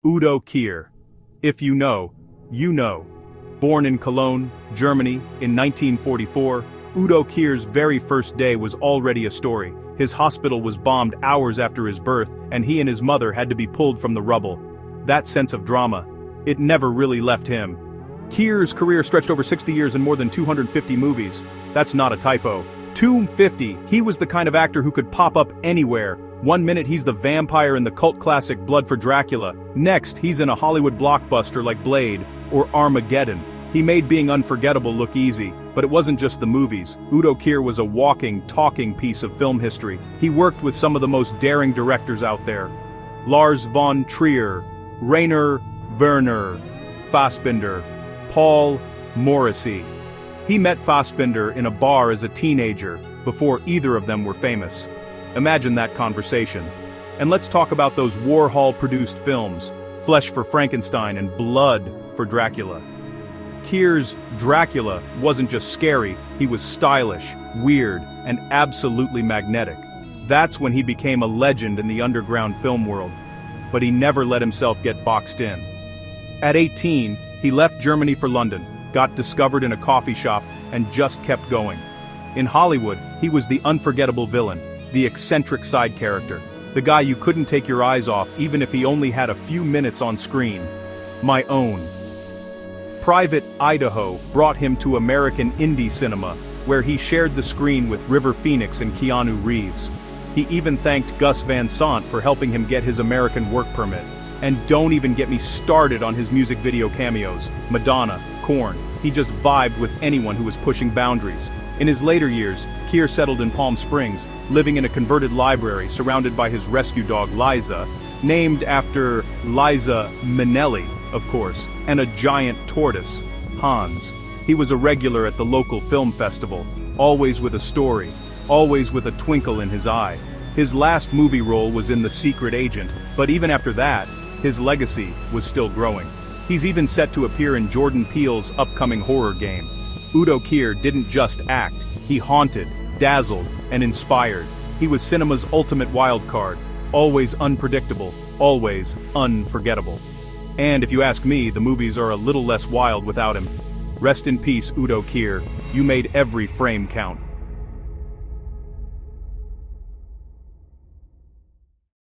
Udo Kier. If you know, you know. Born in Cologne, Germany, in 1944, Udo Kier's very first day was already a story. His hospital was bombed hours after his birth, and he and his mother had to be pulled from the rubble. That sense of drama, it never really left him. Kier's career stretched over 60 years and more than 250 movies. That's not a typo. 250. He was the kind of actor who could pop up anywhere. One minute he's the vampire in the cult classic Blood for Dracula. Next, he's in a Hollywood blockbuster like Blade or Armageddon. He made being unforgettable look easy, but it wasn't just the movies. Udo Kier was a walking, talking piece of film history. He worked with some of the most daring directors out there. Lars von Trier, Rainer Werner Fassbinder, Paul Morrissey. He met Fassbinder in a bar as a teenager, before either of them were famous. Imagine that conversation. And let's talk about those Warhol-produced films, Flesh for Frankenstein and Blood for Dracula. Kier's Dracula wasn't just scary, he was stylish, weird, and absolutely magnetic. That's when he became a legend in the underground film world. But he never let himself get boxed in. At 18, he left Germany for London, got discovered in a coffee shop, and just kept going. In Hollywood, he was the unforgettable villain, the eccentric side character, the guy you couldn't take your eyes off even if he only had a few minutes on screen. My Own. Private Idaho brought him to American indie cinema, where he shared the screen with River Phoenix and Keanu Reeves. He even thanked Gus Van Sant for helping him get his American work permit. And don't even get me started on his music video cameos. Madonna, Korn. He just vibed with anyone who was pushing boundaries. In his later years, Kier settled in Palm Springs, living in a converted library surrounded by his rescue dog Liza, named after Liza Minnelli, of course, and a giant tortoise, Hans. He was a regular at the local film festival, always with a story, always with a twinkle in his eye. His last movie role was in The Secret Agent, but even after that, his legacy was still growing. He's even set to appear in Jordan Peele's upcoming horror game. Udo Kier didn't just act, he haunted, dazzled, and inspired. He was cinema's ultimate wild card, always unpredictable, always unforgettable. And if you ask me, the movies are a little less wild without him. Rest in peace, Udo Kier. You made every frame count.